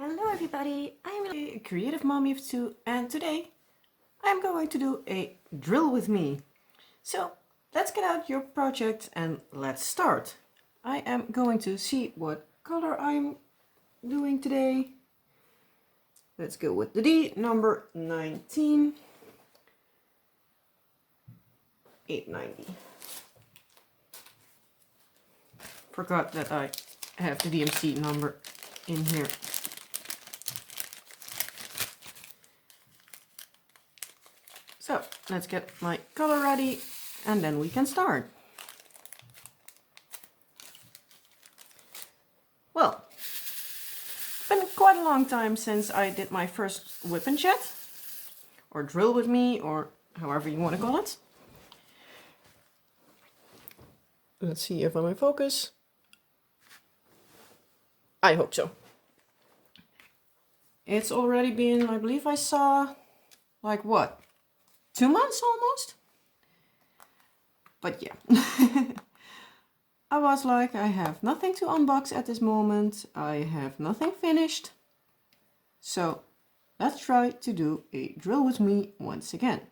Hello everybody, I'm a creative mommy of two and today I'm going to do a drill with me. So let's get out your project and let's start. I am going to see what color I'm doing today. Let's go with the D, number 19. 890. Forgot that I have the DMC number in here. So let's get my color ready and then we can start. Well, it's been quite a long time since I did my first whip and chat, or drill with me, or however you want to call it. Let's see if I'm in focus. I hope so. It's already been, I believe I saw, like what? 2 months almost? But yeah. I was like, I have nothing to unbox at this moment. I have nothing finished. So let's try to do a drill with me once again.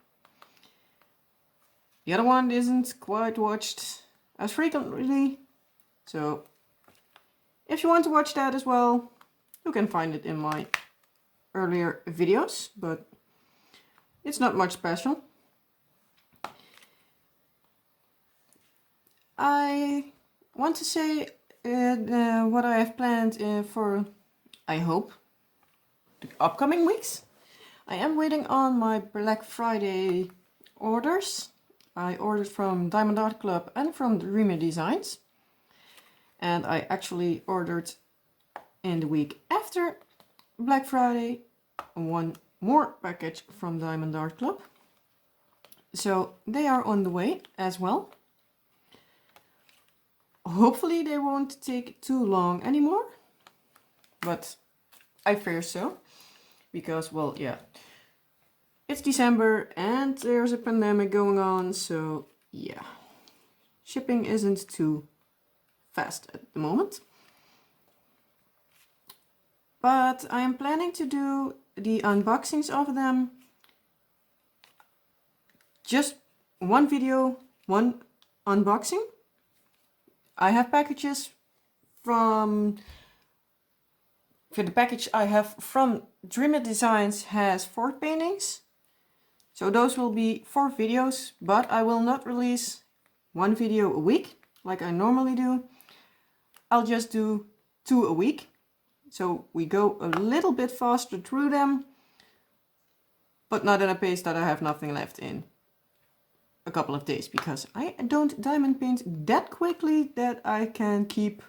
The other one isn't quite watched as frequently. So if you want to watch that as well, you can find it in my earlier videos, but it's not much special. I want to say what I have planned for, I hope, the upcoming weeks. I am waiting on my Black Friday orders. I ordered from Diamond Art Club and from Dreamer Designs. And I actually ordered in the week after Black Friday one more package from Diamond Art Club. So they are on the way as well. Hopefully they won't take too long anymore, but I fear so, because, well, yeah, it's December and there's a pandemic going on, so yeah, shipping isn't too fast at the moment. But I am planning to do the unboxings of them, just one video, one unboxing. I have packages from, for the package I have from Dreamer Designs has 4 paintings. So those will be 4 videos, but I will not release 1 video a week like I normally do. I'll just do 2 a week. So we go a little bit faster through them, but not at a pace that I have nothing left in a couple of days, because I don't diamond paint that quickly that I can keep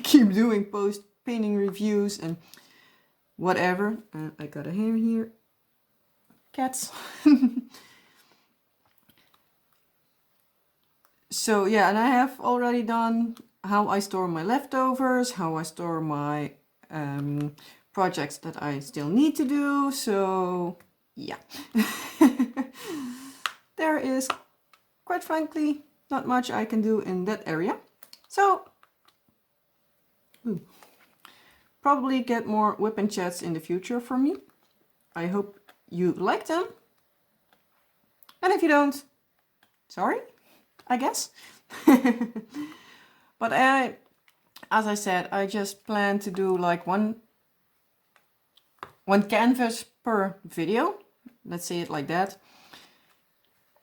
doing post painting reviews and whatever. I got a hair here. Cats. So yeah, and I have already done how I store my leftovers, how I store my projects that I still need to do. So yeah. There is, quite frankly, not much I can do in that area. So, probably get more whip and chats in the future from me. I hope you like them. And if you don't, sorry, I guess. But as I said, I just plan to do like one canvas per video. Let's say it like that.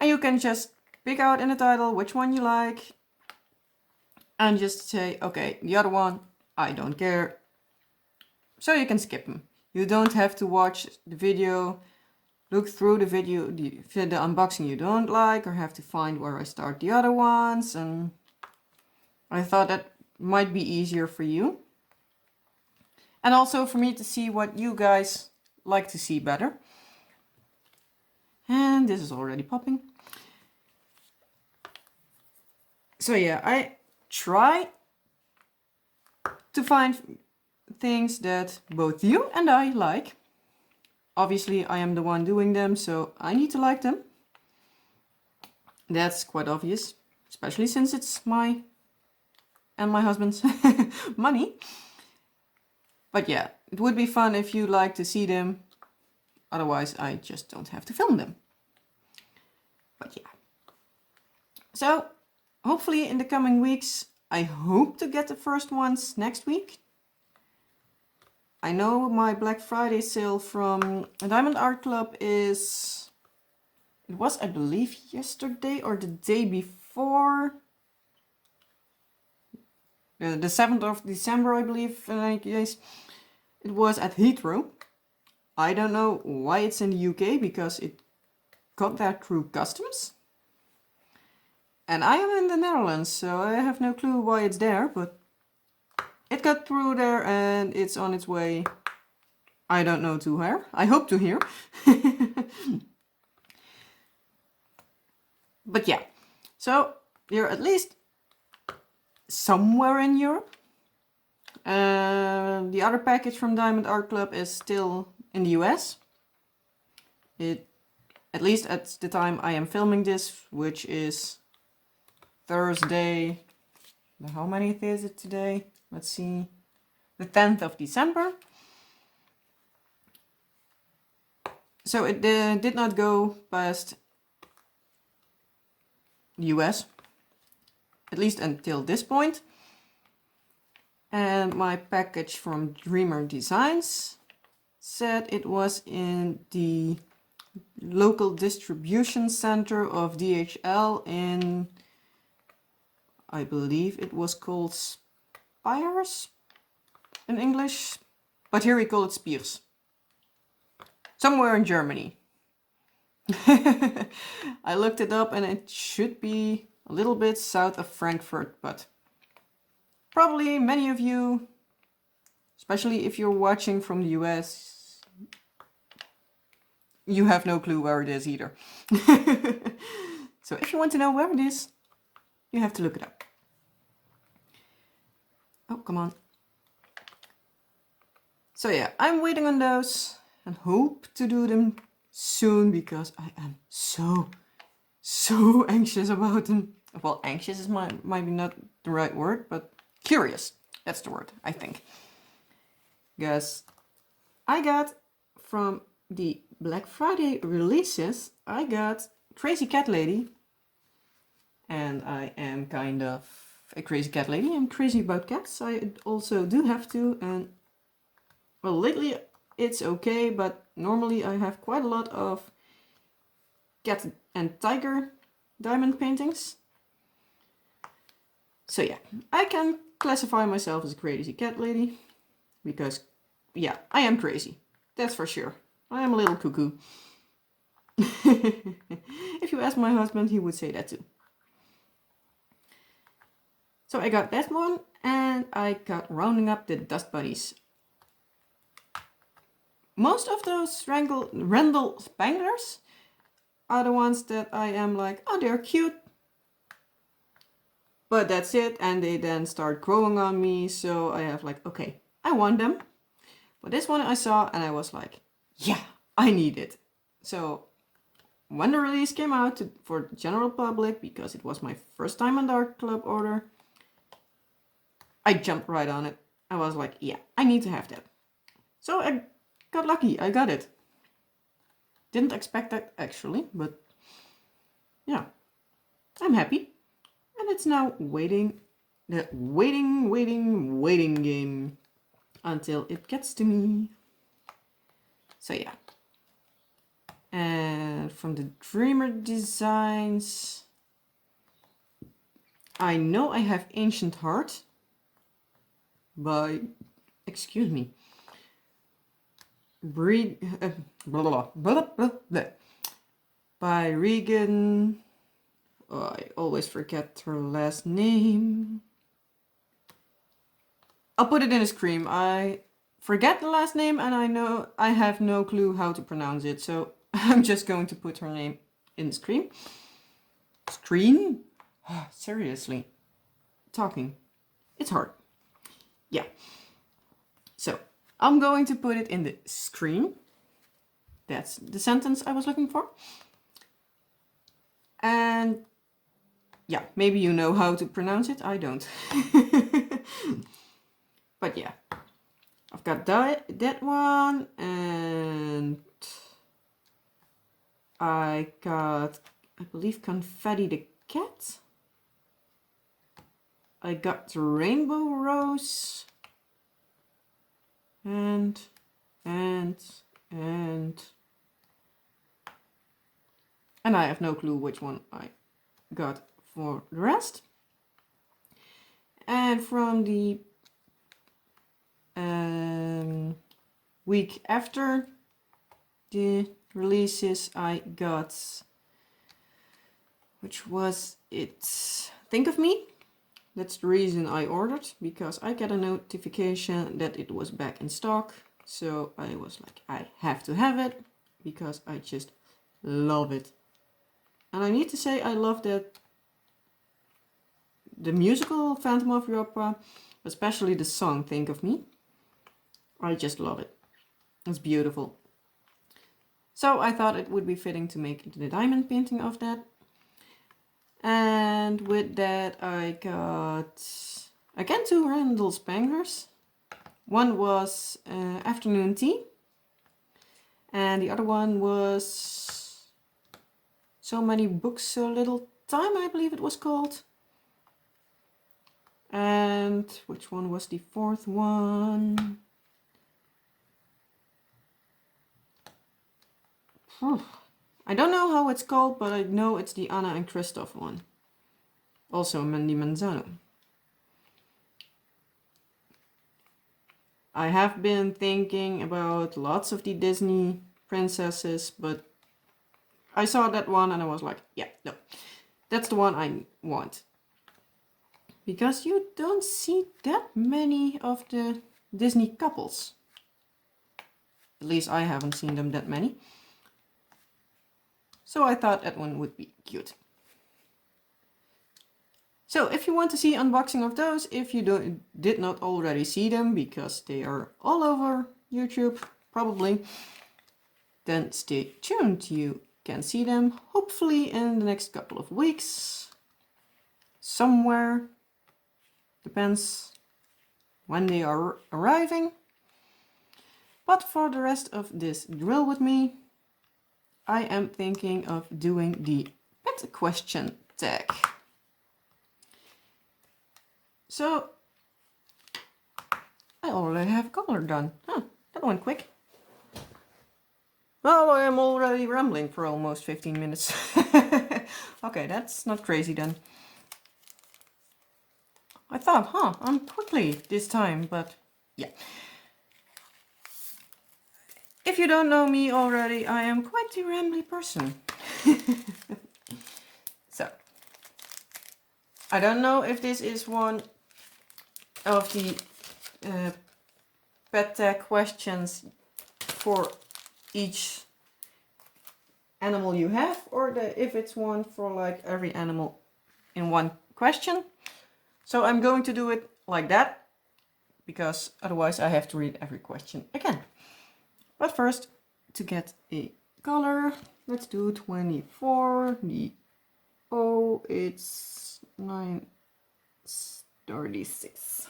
And you can just pick out in the title which one you like and just say, okay, the other one, I don't care. So you can skip them. You don't have to watch the video, look through the video, the unboxing you don't like, or have to find where I start the other ones. And I thought that might be easier for you. And also for me to see what you guys like to see better. And this is already popping. So yeah, I try to find things that both you and I like. Obviously, I am the one doing them, so I need to like them. That's quite obvious, especially since it's my and my husband's money. But yeah, it would be fun if you like to see them. Otherwise, I just don't have to film them. But yeah. So, hopefully in the coming weeks, I hope to get the first ones next week. I know my Black Friday sale from Diamond Art Club is... It was, I believe, yesterday or the day before. The 7th of December, I believe, in any case. It was at Heathrow. I don't know why it's in the UK, because it got there through customs. And I am in the Netherlands, so I have no clue why it's there, but it got through there and it's on its way. I don't know to where. I hope to here. But yeah, so you're at least somewhere in Europe. The other package from Diamond Art Club is still in the US. At least at the time I am filming this, which is Thursday. How many is it today? Let's see. The 10th of December. So it did not go past the US, at least until this point. And my package from Dreamer Designs said it was in the local distribution center of DHL in, I believe it was called Spires in English, but here we call it Spiers. Somewhere in Germany. I looked it up and it should be a little bit south of Frankfurt, but probably many of you, especially if you're watching from the US, you have no clue where it is either. So if you want to know where it is, you have to look it up. Oh, come on. So yeah, I'm waiting on those and hope to do them soon, because I am so anxious about them. Well, anxious is might be not the right word, but curious. That's the word, I think. Because I got from the Black Friday releases, I got Crazy Cat Lady. And I am kind of a crazy cat lady. I'm crazy about cats. I also do have to. And well, lately it's okay, but normally I have quite a lot of cat and tiger diamond paintings. So yeah, I can classify myself as a crazy cat lady, because yeah, I am crazy. That's for sure. I am a little cuckoo. If you ask my husband, he would say that too. So I got that one, and I got Rounding Up the Dust Bunnies. Most of those Randall Spanglers are the ones that I am like, oh, they're cute. But that's it, and they then start growing on me, so I have like, okay, I want them. But this one I saw, and I was like, yeah, I need it. So when the release came out for the general public, because it was my first time on Art Club order, I jumped right on it. I was like, yeah, I need to have that. So I got lucky, I got it. Didn't expect that actually, but yeah, I'm happy. And it's now waiting game until it gets to me. So yeah. And from the Dreamer Designs, I know I have Ancient Heart by, excuse me, by Regan. Oh, I always forget her last name. I'll put it in a screen. I forget the last name, and I have no clue how to pronounce it, so I'm just going to put her name in the screen. Screen? Seriously. Talking. It's hard. Yeah. So, I'm going to put it in the screen. That's the sentence I was looking for. And yeah, maybe you know how to pronounce it. I don't. But yeah. I've got that one, and I got, I believe, Confetti the Cat. I got the Rainbow Rose, and I have no clue which one I got for the rest. And from the week after the releases, I got, which was it, Think of Me. That's the reason I ordered, because I get a notification that it was back in stock. So I was like, I have to have it, because I just love it. And I need to say, I love that the musical Phantom of the Opera, especially the song Think of Me. I just love it. It's beautiful. So I thought it would be fitting to make the diamond painting of that. And with that I got again 2 Randall Spanglers. One was Afternoon Tea, and the other one was So Many Books, So Little Time, I believe it was called. And which one was the 4th one? I don't know how it's called, but I know it's the Anna and Christoph one. Also Mandy Manzano. I have been thinking about lots of the Disney princesses, but I saw that one and I was like, yeah, no, that's the one I want. Because you don't see that many of the Disney couples. At least I haven't seen them that many. So I thought that one would be cute. So if you want to see unboxing of those, if you did not already see them, because they are all over YouTube, probably, then stay tuned. You can see them hopefully in the next couple of weeks. Somewhere. Depends when they are arriving. But for the rest of this drill with me, I am thinking of doing the pet question tag. So I already have color done. Huh, that went quick. Well, I am already rambling for almost 15 minutes. Okay, that's not crazy then. I thought, I'm quickly this time, but yeah. If you don't know me already, I am quite a rambly person. So, I don't know if this is one of the pet tag questions for each animal you have, or if it's one for like every animal in one question. So I'm going to do it like that, because otherwise I have to read every question again. But first, to get a color, let's do 24. The O, it's 936.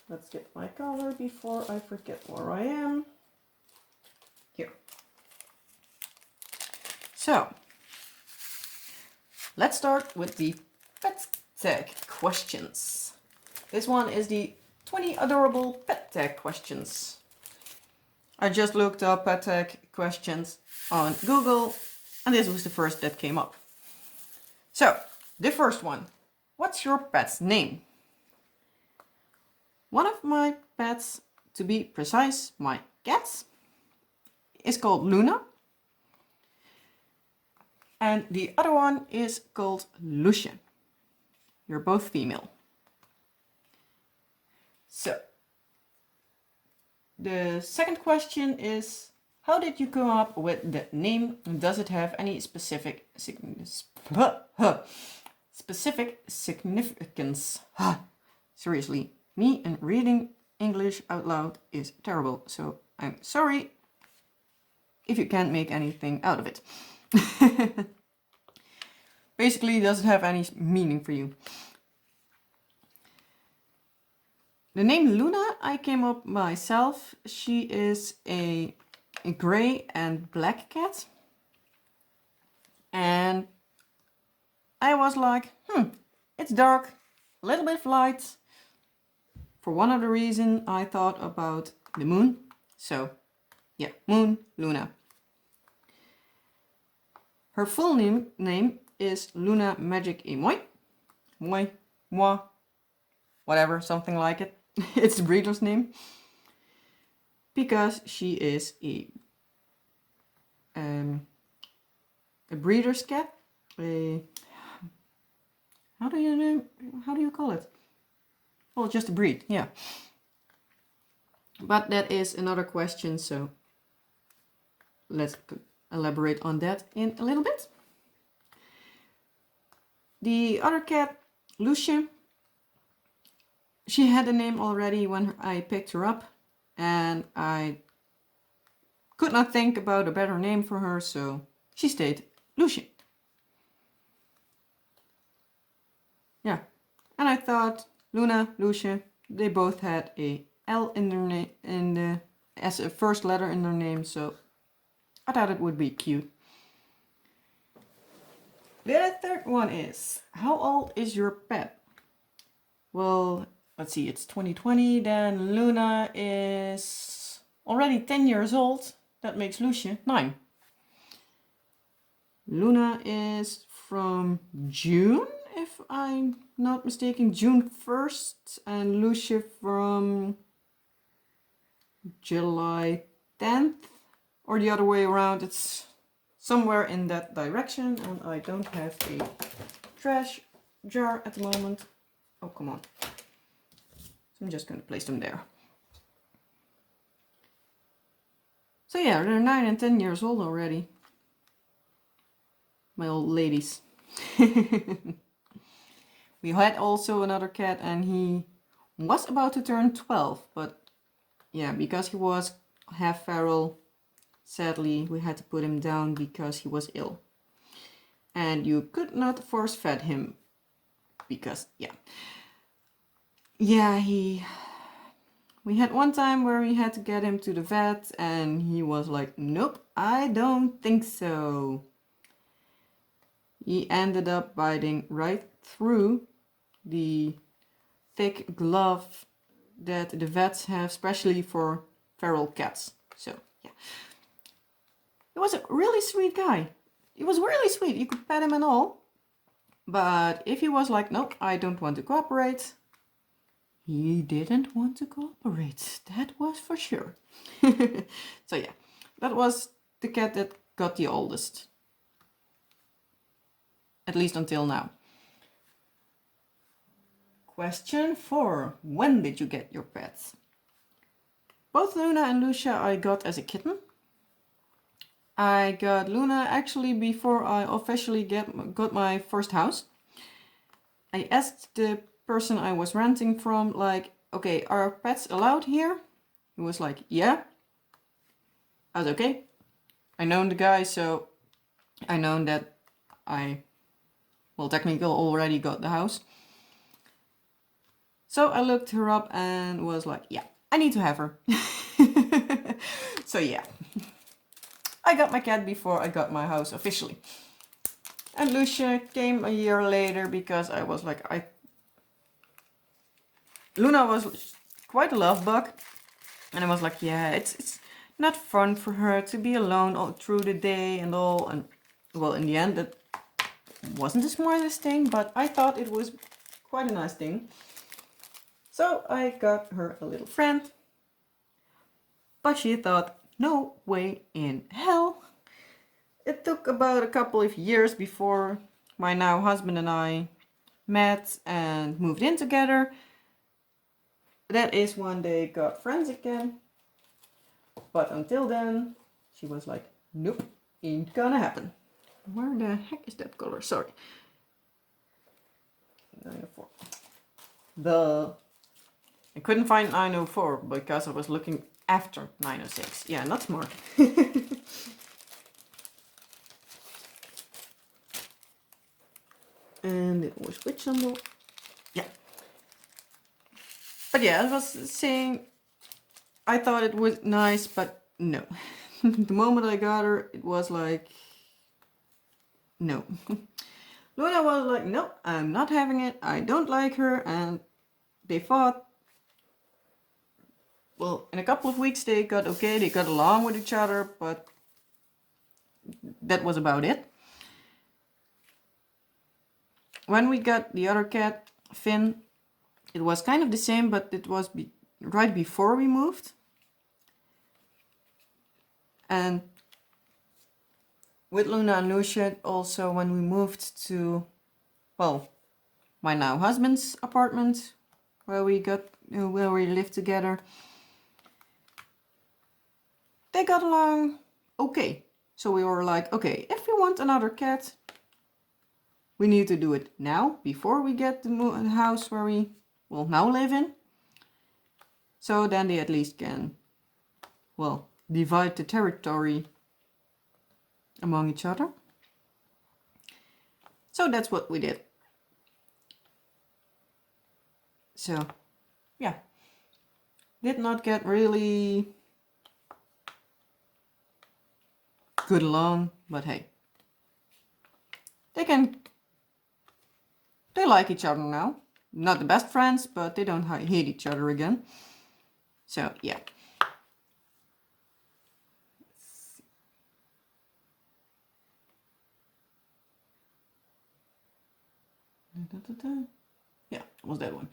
Let's get my color before I forget where I am. Here. So, let's start with the pet tag questions. This one is the 20 adorable pet tag questions. I just looked up pet tag questions on Google, and this was the first that came up. So, the first one. What's your pet's name? One of my pets, to be precise, my cats, is called Luna. And the other one is called Lucia. You're both female. So, the second question is, how did you come up with the name? Does it have any specific significance? Seriously, me and reading English out loud is terrible, so I'm sorry if you can't make anything out of it. Basically, does it have any meaning for you? The name Luna I came up myself. She is a gray and black cat. And I was like, it's dark, a little bit of light. For one of the reasons I thought about the moon. So yeah, Moon Luna. Her full name is Luna Magic et Moi. Moi, moi, whatever, something like it. It's the breeder's name. Because she is a breeder's cat. How do you call it? Well, just a breed, yeah. But that is another question, so let's elaborate on that in a little bit. The other cat, Lucia, she had a name already when I picked her up, and I could not think about a better name for her, so she stayed Lucia. Yeah, and I thought Luna, Lucia, they both had a L in their name, as a first letter in their name, so I thought it would be cute. The third one is, how old is your pet? Well, let's see, it's 2020, then Luna is already 10 years old. That makes Lucia 9. Luna is from June, if I'm not mistaken, June 1st, and Lucia from July 10th, or the other way around. It's somewhere in that direction, and I don't have a trash jar at the moment. Oh, come on. So I'm just going to place them there. So yeah, they're 9 and 10 years old already. My old ladies. We had also another cat, and he was about to turn 12, but yeah, because he was half feral, sadly we had to put him down because he was ill. And you could not force fed him because, we had one time where we had to get him to the vet, and he was like, nope, I don't think so. He ended up biting right through the thick glove that the vets have, especially for feral cats. So yeah, he was a really sweet guy. He was really sweet. You could pet him and all, but if he was like, nope, I don't want to cooperate, he didn't want to cooperate. That was for sure. So yeah, that was the cat that got the oldest, at least until now. Question 4. When did you get your pets? Both Luna and Lucia I got as a kitten. I got Luna actually before I officially got my first house. I asked the person I was renting from, like, okay, are pets allowed here? He was like, yeah. I was okay. I know the guy, so I know that I, well, technically already got the house. So I looked her up and was like, yeah, I need to have her. So yeah, I got my cat before I got my house officially. And Lucia came a year later because I was like, Luna was quite a love bug. And I was like, yeah, it's not fun for her to be alone all through the day and all. And well, in the end, that wasn't the smartest thing, but I thought it was quite a nice thing. So I got her a little friend, but she thought, no way in hell. It took about a couple of years before my now husband and I met and moved in together. That is when they got friends again. But until then, she was like, nope, ain't gonna happen. Where the heck is that color? Sorry. 904. I couldn't find 904 because I was looking after 906. Yeah, not smart. And it was which symbol? Yeah. But yeah, I was saying I thought it was nice, but no. The moment I got her, it was like, no. Luna was like, no, I'm not having it. I don't like her. And they fought. Well, in a couple of weeks they got okay. They got along with each other, but that was about it. When we got the other cat, Finn, it was kind of the same, but it was right before we moved. And with Luna and Lucia, also when we moved to, well, my now husband's apartment, where we lived together, they got along okay. So we were like, okay, if we want another cat, we need to do it now, before we get the house where we will now live in. So then they at least can, well, divide the territory among each other. So that's what we did. So, yeah. Did not get really good along, but hey. They like each other now. Not the best friends, but they don't hate each other again. So, yeah. Yeah, it was that one.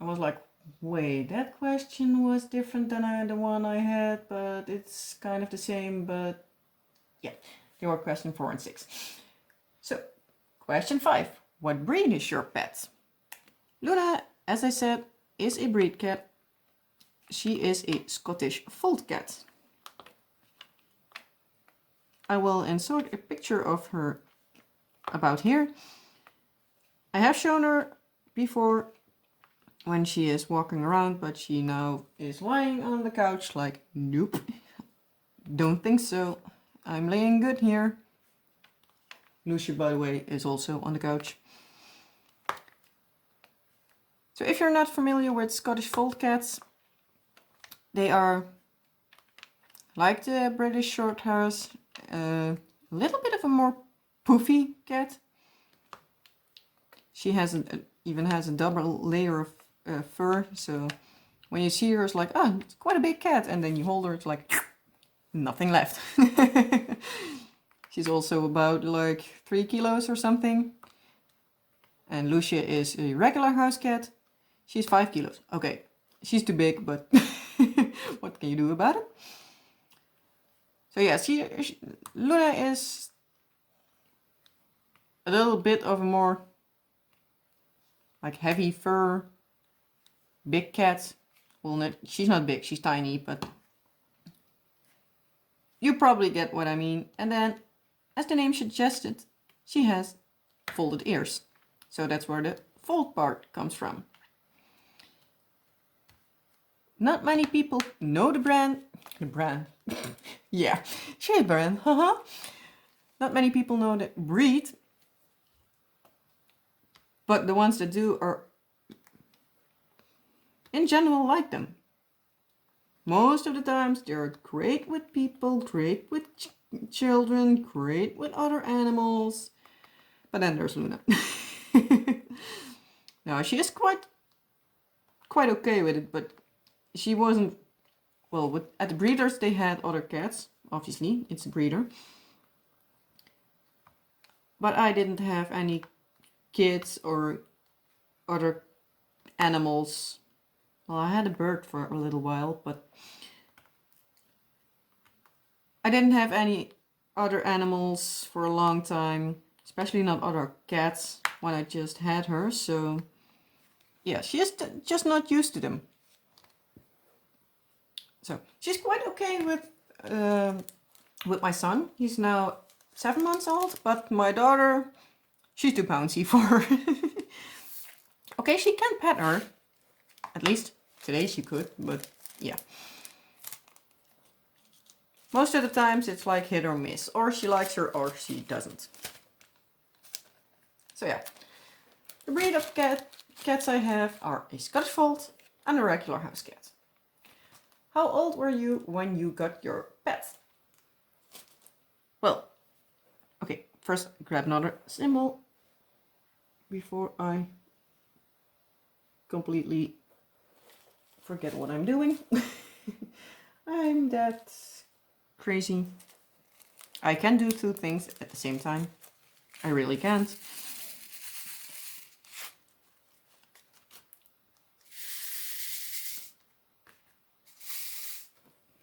I was like, wait, that question was different than the one I had, but it's kind of the same, but yeah, they were question 4 and 6. So, question 5. What breed is your pet? Luna, as I said, is a breed cat. She is a Scottish fold cat. I will insert a picture of her about here. I have shown her before when she is walking around, but she now is lying on the couch like, nope, don't think so. I'm laying good here. Lucia, by the way, is also on the couch. So if you're not familiar with Scottish fold cats, they are like the British short hairs, a little bit of a more poofy cat. She even has a double layer of fur, so when you see her, it's like, oh, it's quite a big cat, and then you hold her, it's like nothing left. She's also about like 3 kilos or something. And Lucia is a regular house cat. She's 5 kilos. Okay, she's too big, but what can you do about it? So yeah, Luna is a little bit of a more like heavy fur, big cat. Well, she's not big, she's tiny, but you probably get what I mean. And then, as the name suggested, she has folded ears. So that's where the fold part comes from. Not many people know the brand. Yeah, she's a brand, haha. Not many people know the breed. But the ones that do are, in general, like them. Most of the times they're great with people, great with children, great with other animals. But then there's Luna. Now she is quite okay with it, but she wasn't, well, at the breeders they had other cats, obviously, it's a breeder. But I didn't have any kids or other animals. Well, I had a bird for a little while, but I didn't have any other animals for a long time, especially not other cats when I just had her. So yeah, she is just not used to them. So she's quite okay with my son. He's now 7 months old, but my daughter, she's too bouncy for her. Okay, she can pet her. At least today she could, but yeah. Most of the times it's like hit or miss. Or she likes her or she doesn't. So yeah. The breed of cat cats I have are a Scottish Fold and a regular house cat. How old were you when you got your pet? Well, okay, first grab another symbol before I completely forget what I'm doing. I'm that crazy. I can do two things at the same time. I really can't.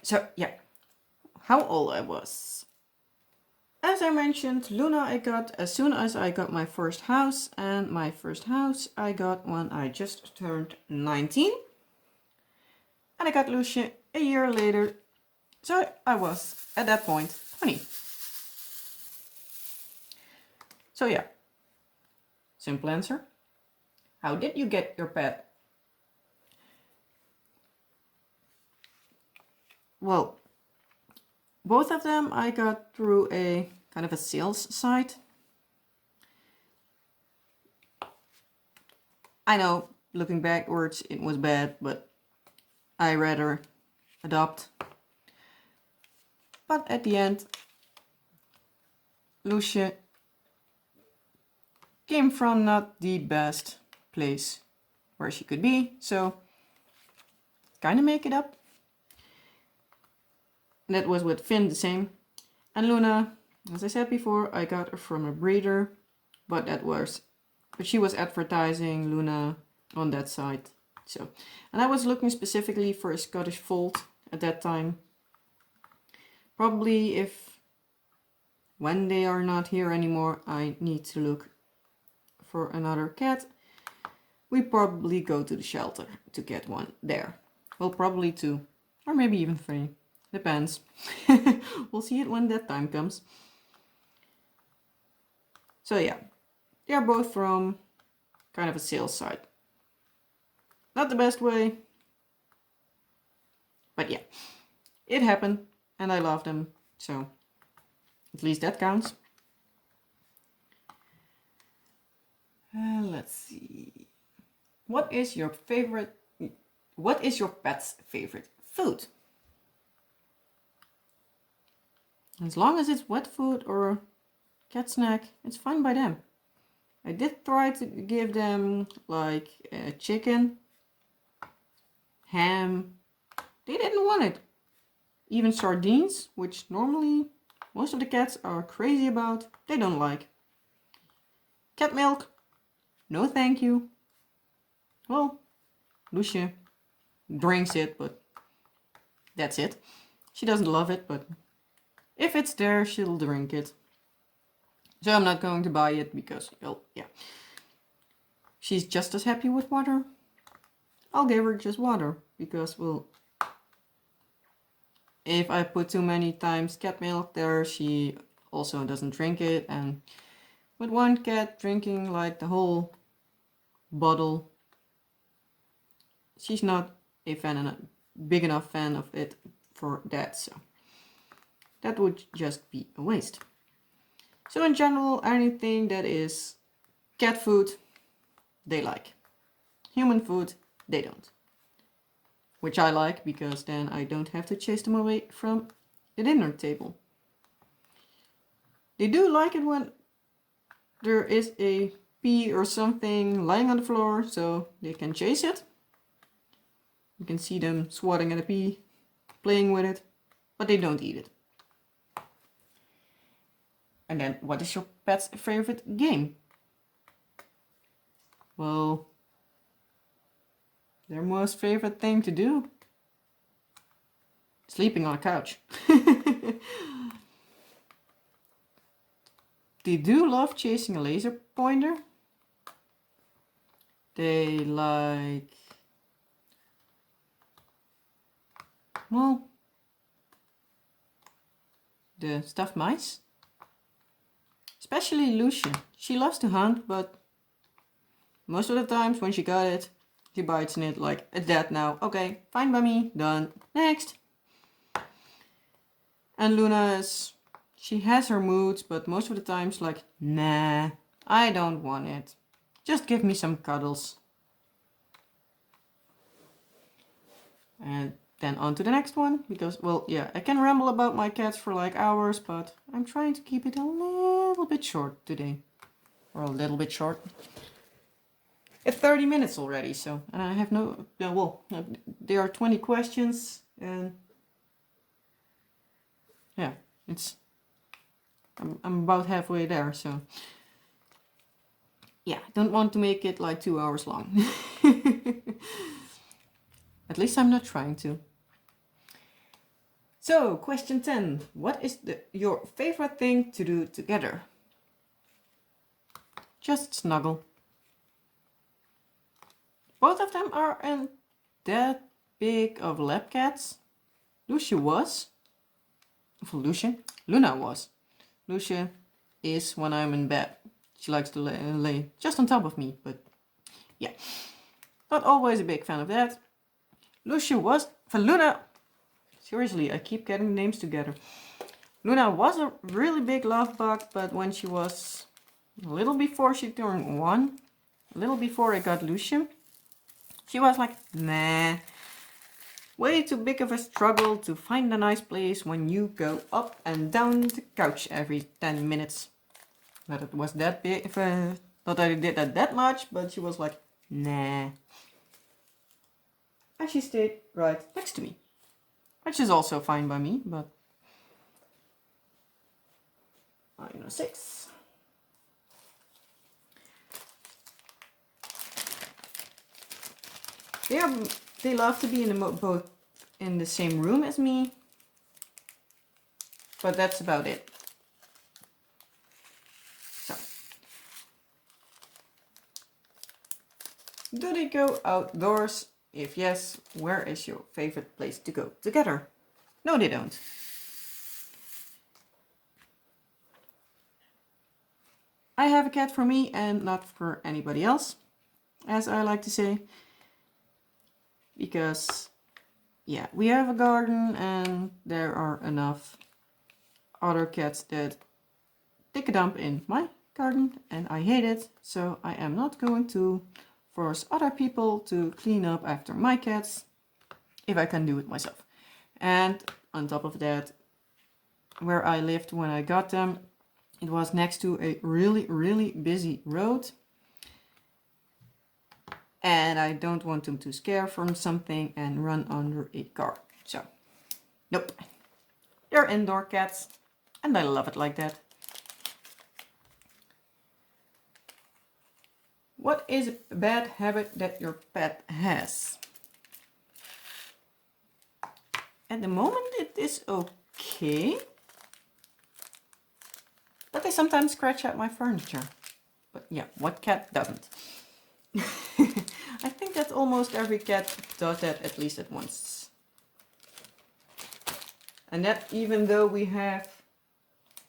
So yeah, how old I was. As I mentioned, Luna I got as soon as I got my first house, and my first house I got when I just turned 19. And I got Lucia a year later, so I was at that point 20. So yeah, simple answer. How did you get your pet? Well, both of them I got through a kind of a sales site. I know, looking backwards, it was bad, but I rather adopt. But at the end, Lucia came from not the best place where she could be, so kind of make it up. And that was with Finn the same. And Luna, as I said before, I got her from a breeder, but she was advertising Luna on that site. So, and I was looking specifically for a Scottish Fold at that time. Probably when they are not here anymore, I need to look for another cat. We probably go to the shelter to get one there. Well, probably 2, or maybe even 3. Depends. We'll see it when that time comes. So yeah, they are both from kind of a sales site. Not the best way, but yeah, it happened and I love them, so at least that counts. Let's see. What is your pet's favorite food? As long as it's wet food or cat snack, it's fine by them. I did try to give them like chicken, ham. They didn't want it. Even sardines, which normally most of the cats are crazy about, they don't like. Cat milk, no thank you. Well, Lucia drinks it, but that's it. She doesn't love it, but if it's there, she'll drink it. So I'm not going to buy it because, well, yeah. She's just as happy with water. I'll give her just water because, well, if I put too many times cat milk there, she also doesn't drink it. And with one cat drinking like the whole bottle, she's not a big enough fan of it for that. So that would just be a waste. So in general, anything that is cat food, they like. Human food, they don't. Which I like because then I don't have to chase them away from the dinner table. They do like it when there is a pea or something lying on the floor so they can chase it. You can see them swatting at a pea, playing with it, but they don't eat it. And then, what is your pet's favorite game? Well, their most favorite thing to do? Sleeping on a couch. They do love chasing a laser pointer. They like, well, the stuffed mice. Especially Lucia. She loves to hunt, but most of the times when she got it, she bites in it like, it's dead now. Okay, fine by me, done. Next. And Luna she has her moods, but most of the times like, nah, I don't want it. Just give me some cuddles. And then on to the next one, because, well, yeah, I can ramble about my cats for like hours, but I'm trying to keep it a little bit short today. Or a little bit short. It's 30 minutes already, so, and I have no, well, there are 20 questions, and yeah, I'm about halfway there, so yeah, I don't want to make it like 2 hours long. At least I'm not trying to. So, question 10. What is your favorite thing to do together? Just snuggle. Both of them aren't that big of lap cats. Lucia was. For Lucia, Luna was. Lucia is when I'm in bed. She likes to lay just on top of me, but yeah. Not always a big fan of that. Lucia was. For Luna, seriously, I keep getting names together. Luna was a really big love bug, but when she was a little before she turned 1, a little before I got Lucia, she was like, nah. Way too big of a struggle to find a nice place when you go up and down the couch every 10 minutes. Not that it was that big, not that I did that much, but she was like, nah. And she stayed right next to me. Which is also fine by me, but... I know 6. They love to be in both in the same room as me, but that's about it. So, do they go outdoors? If yes, where is your favorite place to go together? No, they don't. I have a cat for me and not for anybody else, as I like to say. Because, yeah, we have a garden and there are enough other cats that take a dump in my garden and I hate it. So I am not going to force other people to clean up after my cats if I can do it myself. And on top of that, where I lived when I got them, it was next to a really, really busy road. And I don't want them to scare from something and run under a car. So, nope. They're indoor cats and I love it like that. What is a bad habit that your pet has? At the moment it is okay. But they sometimes scratch at my furniture. But yeah, what cat doesn't? I think that almost every cat does that at least at once. And that even though we have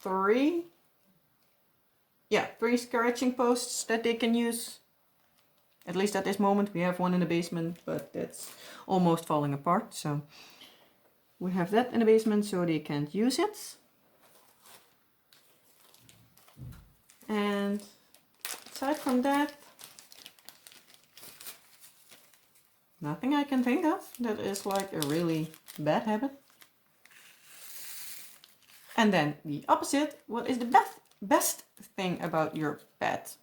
3 scratching posts that they can use. At least at this moment we have one in the basement, but that's almost falling apart. So we have that in the basement so they can't use it. And aside from that, nothing I can think of that is like a really bad habit. And then the opposite, what is the best thing about your pet?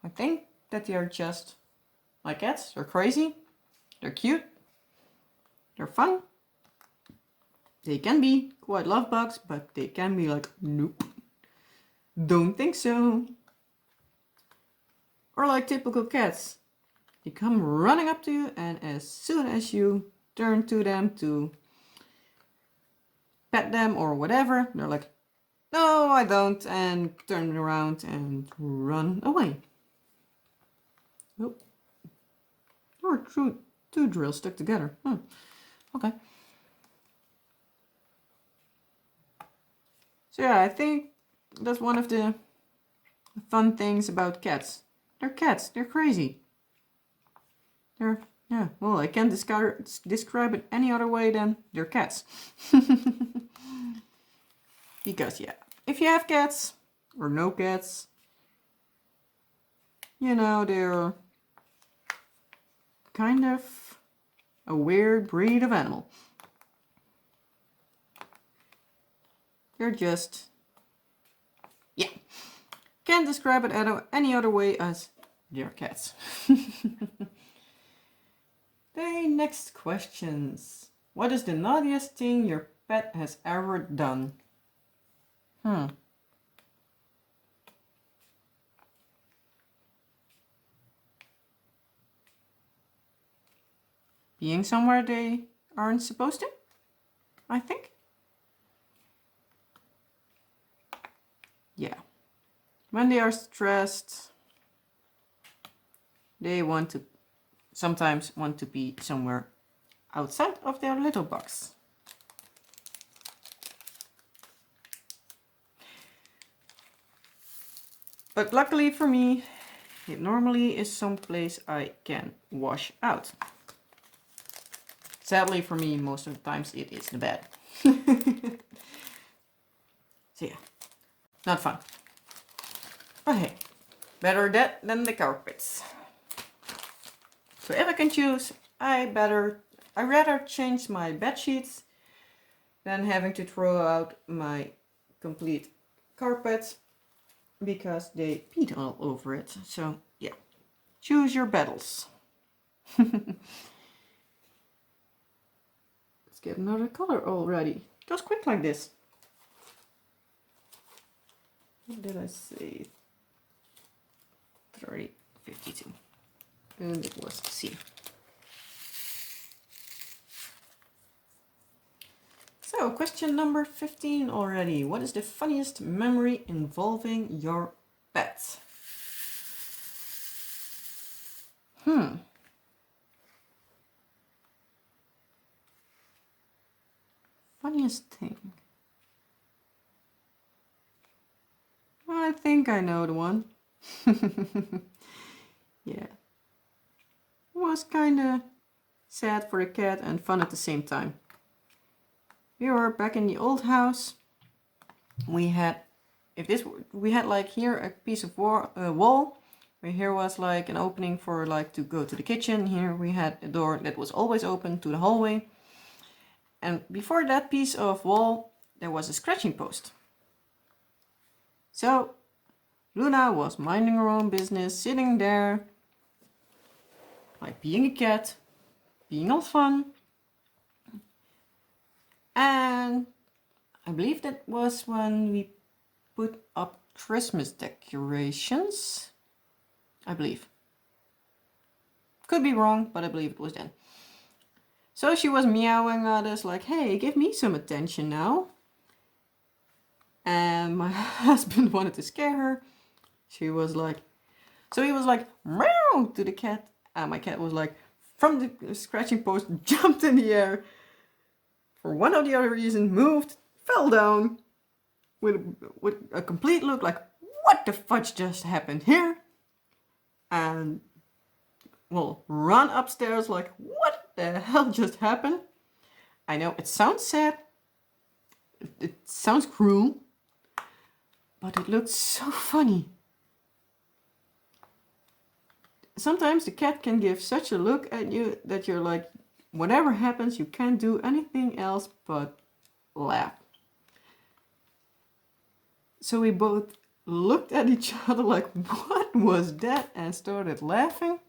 I think that they are just like cats. They're crazy, they're cute, they're fun. They can be quite love bugs, but they can be like, nope, don't think so. Or like typical cats. They come running up to you and as soon as you turn to them to pet them or whatever, they're like, no, I don't, and turn around and run away. Nope. Or two drills stuck together. Okay. So yeah, I think that's one of the fun things about cats. They're cats. They're crazy. Yeah, well, I can't describe it any other way than they're cats. Because, yeah, if you have cats or no cats, you know, they're kind of a weird breed of animal. They're just, yeah. Can't describe it any other way as they're cats. The next questions. What is the naughtiest thing your pet has ever done? Being somewhere they aren't supposed to, I think. Yeah. When they are stressed, they sometimes want to be somewhere outside of their little box. But luckily for me, it normally is someplace I can wash out. Sadly for me, most of the times it is the bed. So yeah, not fun. But hey, better that than the carpets. So if I can choose, I rather change my bed sheets than having to throw out my complete carpet because they peed all over it. So yeah, choose your battles. Let's get another color already. It goes quick like this. What did I say? 3052. And it was C. So, question number 15 already. What is the funniest memory involving your pet? Funniest thing. I think I know the one. Yeah. It was kind of sad for the cat and fun at the same time. We were back in the old house. We had like here a piece of wall. Where here was like an opening for like to go to the kitchen. Here we had a door that was always open to the hallway. And before that piece of wall, there was a scratching post. So Luna was minding her own business, sitting there, like being a cat, being all fun. And I believe that was when we put up Christmas decorations. I believe. Could be wrong, but I believe it was then. So she was meowing at us like, hey, give me some attention now. And my husband wanted to scare her. He was like, meow to the cat. And my cat was like, from the scratching post, jumped in the air. For one or the other reason, moved, fell down. With a complete look like, what the fudge just happened here? And, well, run upstairs like, what the hell just happened? I know, it sounds sad. It sounds cruel. But it looks so funny. Sometimes the cat can give such a look at you that you're like, whatever happens, you can't do anything else but laugh. So we both looked at each other like, what was that? And started laughing.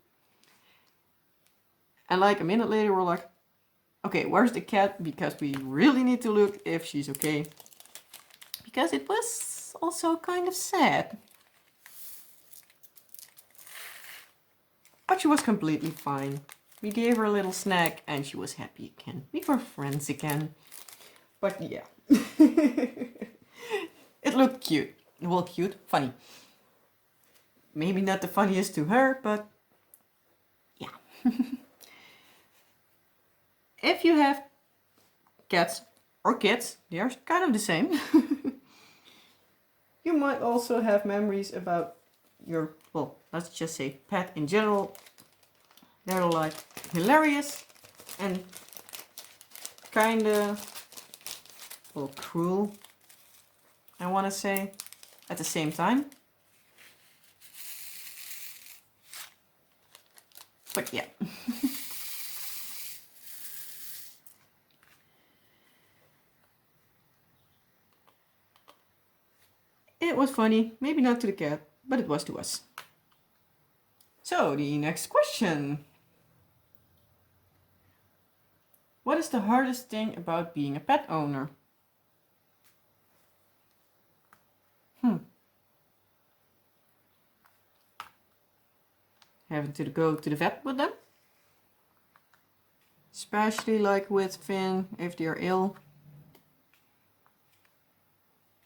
And like a minute later, we're like, okay, where's the cat? Because we really need to look if she's okay. Because it was also kind of sad. But she was completely fine. We gave her a little snack and she was happy again. We were friends again. But yeah. It looked cute. Well, cute, funny. Maybe not the funniest to her, but yeah. If you have cats or kids, they are kind of the same. You might also have memories about your, well, let's just say pet in general. They're like hilarious and kind of, well, cruel, I want to say, at the same time. But yeah. It was funny, maybe not to the cat, but it was to us. So, the next question. What is the hardest thing about being a pet owner? Having to go to the vet with them? Especially like with Finn, if they're ill.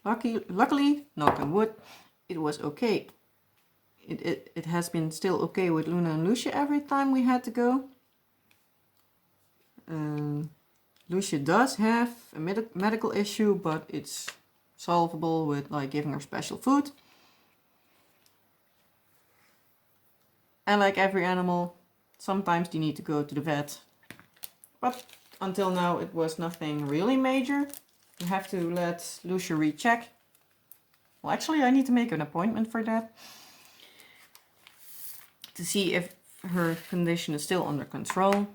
Luckily, knock on wood, it was okay. It has been still okay with Luna and Lucia every time we had to go. Lucia does have a medical issue, but it's solvable with like giving her special food. And like every animal, sometimes you need to go to the vet. But until now it was nothing really major. You have to let Lucia recheck. Well, actually I need to make an appointment for that. To see if her condition is still under control.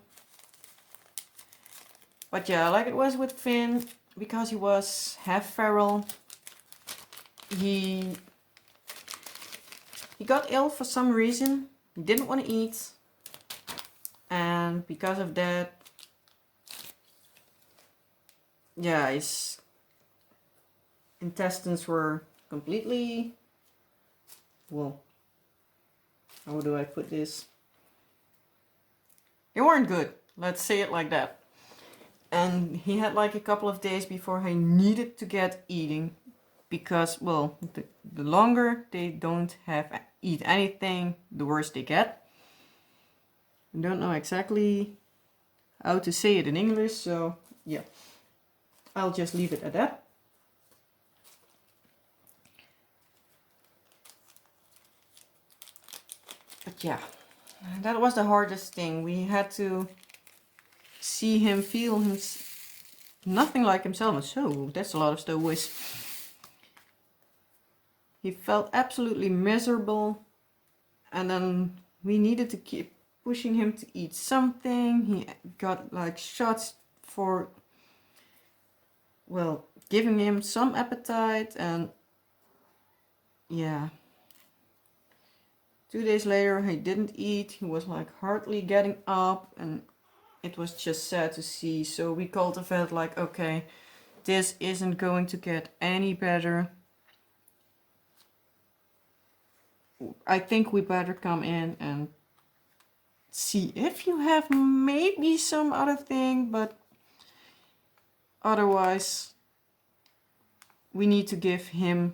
But yeah, like it was with Finn, because he was half feral, he got ill for some reason. He didn't want to eat. And because of that, yeah, his intestines were completely, well, how do I put this? They weren't good. Let's say it like that. And he had like a couple of days before he needed to get eating. Because, well, the longer they don't eat anything, the worse they get. I don't know exactly how to say it in English, so yeah. I'll just leave it at that. But yeah, that was the hardest thing. We had to see him feel nothing like himself. So that's a lot of stowaways. He felt absolutely miserable, and then we needed to keep pushing him to eat something. He got like shots for, well, giving him some appetite, and yeah. 2 days later he didn't eat. He was like hardly getting up, and it was just sad to see. So we called the vet like, okay, this isn't going to get any better. I think we better come in and see if you have maybe some other thing, but otherwise we need to give him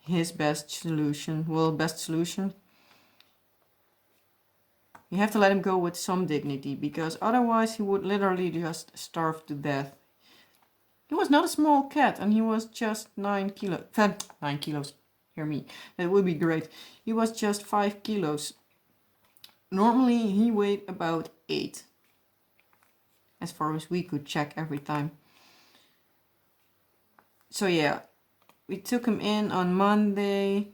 his best solution. Well, best solution. You have to let him go with some dignity, because otherwise he would literally just starve to death. He was not a small cat, and he was just 9 kilos. 9 kilos. Hear me. That would be great. He was just 5 kilos. Normally he weighed about 8. As far as we could check every time. So yeah, we took him in on Monday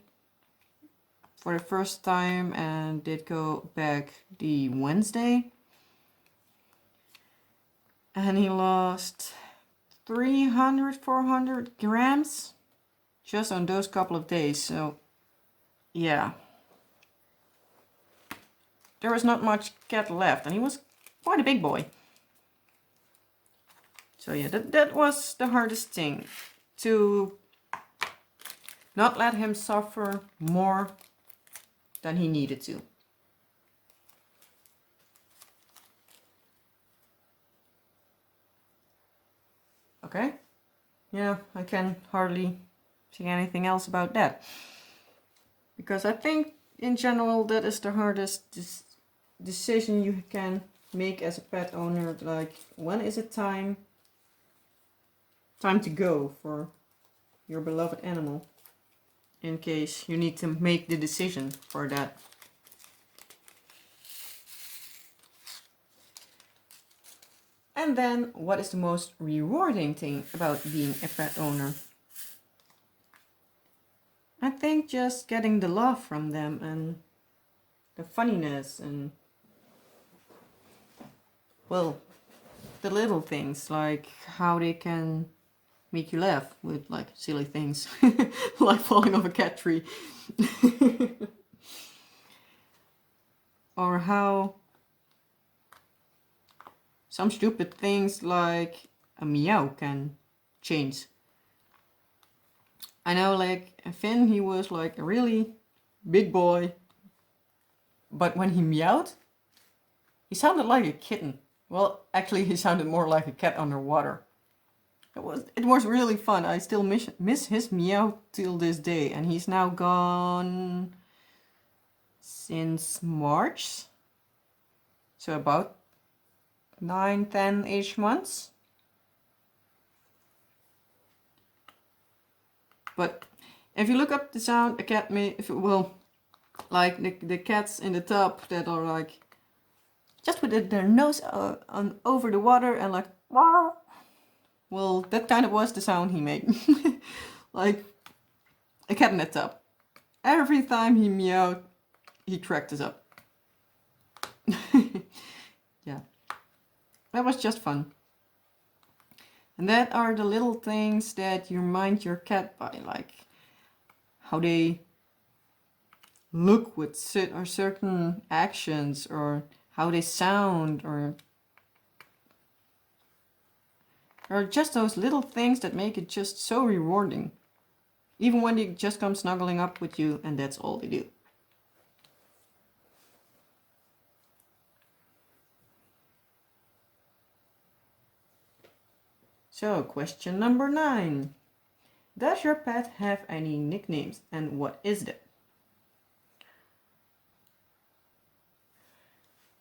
for the first time and did go back the Wednesday. And he lost 300, 400 grams just on those couple of days. So yeah, there was not much cat left, and he was quite a big boy. So yeah, that was the hardest thing, to not let him suffer more than he needed to. Okay? Yeah, I can hardly say anything else about that. Because I think in general that is the hardest decision you can make as a pet owner. Like, when is it time to go for your beloved animal, in case you need to make the decision for that. And then, what is the most rewarding thing about being a pet owner? I think just getting the love from them and the funniness and, well, the little things, like how they can make you laugh with like silly things, like falling off a cat tree. Or how some stupid things like a meow can change. I know, like Finn, he was like a really big boy, but when he meowed, he sounded like a kitten. Well, actually, he sounded more like a cat underwater. It was really fun. I still miss his meow till this day, and he's now gone since March, so about 9-10-ish months. But if you look up the sound a cat if it will, like the cats in the tub that are like just with their nose on over the water and like wow. Well, that kind of was the sound he made. Like a cat in a tub. Every time he meowed, he cracked us up. Yeah, that was just fun. And that are the little things that you remind your cat by, like how they look with certain actions, or how they sound, or just those little things that make it just so rewarding. Even when they just come snuggling up with you and that's all they do. So, question number 9. Does your pet have any nicknames, and what is that?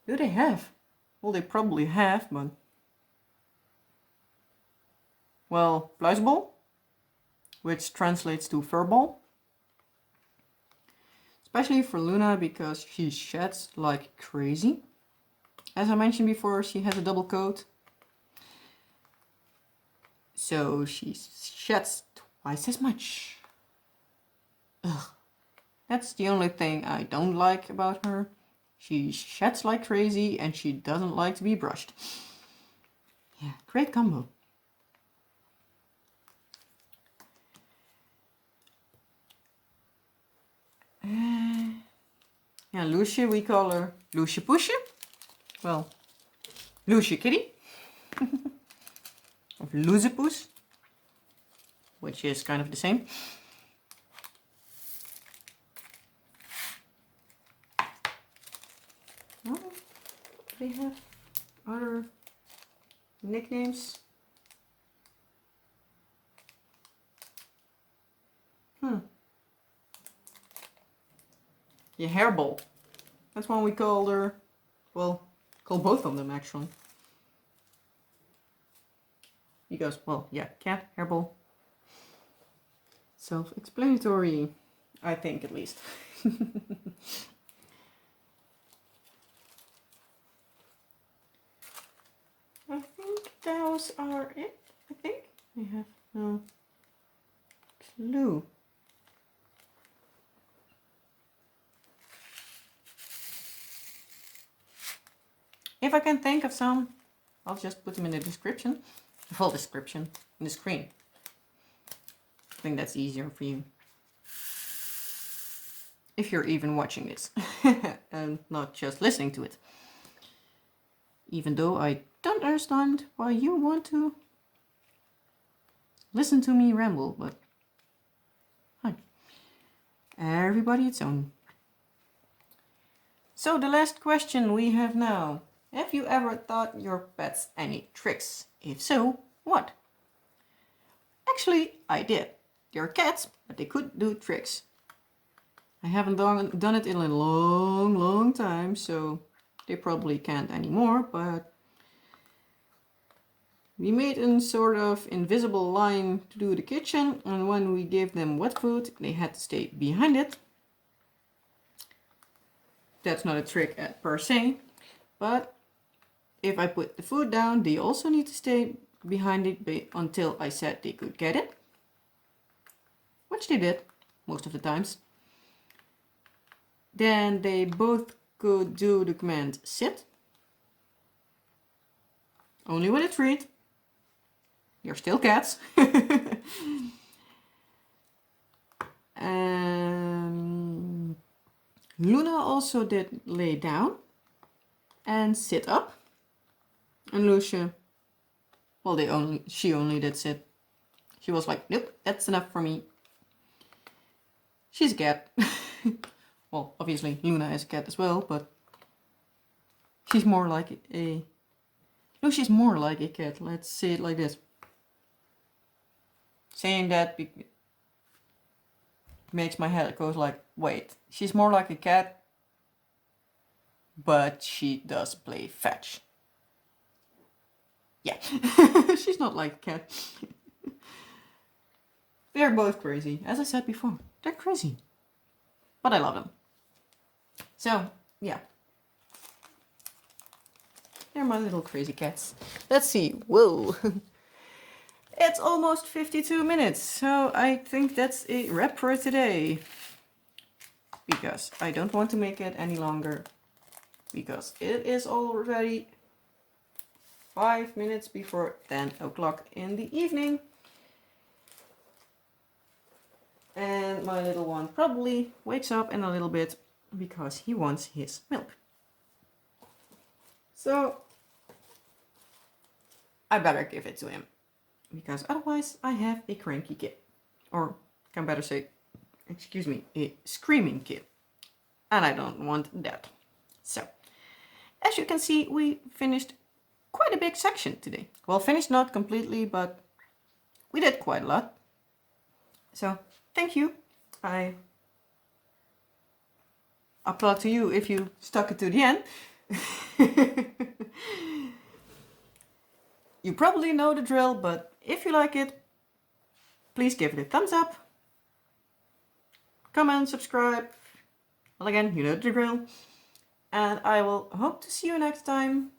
Do they have? Well, they probably have, but... Well, pluisbol, which translates to furball. Especially for Luna, because she sheds like crazy. As I mentioned before, she has a double coat. So she sheds twice as much. Ugh. That's the only thing I don't like about her. She sheds like crazy and she doesn't like to be brushed. Yeah, great combo. Yeah, Lucia, we call her Lucia Poesje. Well, Lucia Kitty. Of Loezepoes, which is kind of the same. Oh, they have other nicknames. Yeah, Hairball. That's one we called her. Well, call both of them actually. Because, well, yeah, cat, Hairball. Self-explanatory, I think, at least. I think those are it. I think I have no clue. If I can think of some, I'll just put them in the description. The full description in the screen. I think that's easier for you. If you're even watching this and not just listening to it. Even though I don't understand why you want to listen to me ramble, but hi. Everybody its own. So the last question we have now. Have you ever taught your pets any tricks? If so, what? Actually, I did. They're cats, but they could do tricks. I haven't done it in a long time, so they probably can't anymore, but we made a sort of invisible line to do the kitchen, and when we gave them wet food, they had to stay behind it. That's not a trick per se, but if I put the food down, they also need to stay behind it until I said they could get it, which they did most of the times. Then they both could do the command sit, only with a treat. They're still cats. Luna also did lay down and sit up. And Lucia, well, she only did sit. She was like, nope, that's enough for me. She's a cat. Well, obviously Luna is a cat as well, but she's more like a... Lucia's more like a cat. Let's say it like this. Saying that makes my head go like, wait, she's more like a cat, but she does play fetch. Yeah, she's not like a cat. They're both crazy. As I said before, they're crazy. But I love them. So, yeah. They're my little crazy cats. Let's see. Whoa. It's almost 52 minutes. So I think that's a wrap for today. Because I don't want to make it any longer. Because it is already 5 minutes before 10 o'clock in the evening. And my little one probably wakes up in a little bit because he wants his milk. So I better give it to him because otherwise I have a cranky kid, or can better say, excuse me, a screaming kid, and I don't want that. So as you can see, we finished quite a big section today. Well, finished not completely, but we did quite a lot. So thank you. I applaud to you if you stuck it to the end. You probably know the drill, but if you like it, please give it a thumbs up. Comment, subscribe. Well, again, you know the drill. And I will hope to see you next time.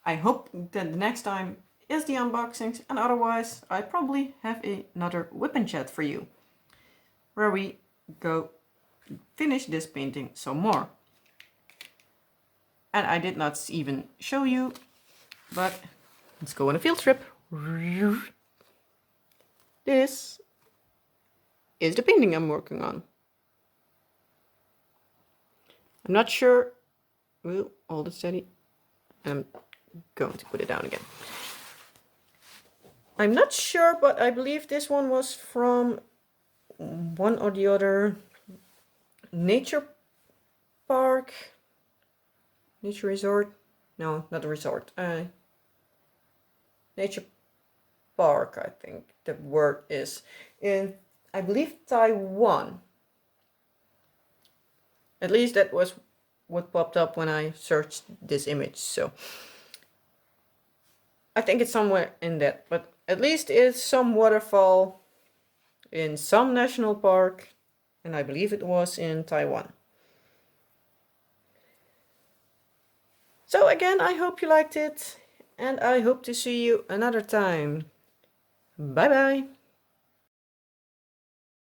I hope that the next time is the unboxings, and otherwise I probably have another wip&chat for you, where we go finish this painting some more. And I did not even show you, but let's go on a field trip. This is the painting I'm working on. I'm not sure. Well, hold it steady. I'm going to put it down again. I'm not sure, but I believe this one was from one or the other nature park, nature resort. No, not a resort. Nature park, I think the word is, in, I believe, Taiwan. At least that was what popped up when I searched this image. So I think it's somewhere in that, but at least it's some waterfall in some national park, and I believe it was in Taiwan. So again, I hope you liked it, and I hope to see you another time. Bye bye.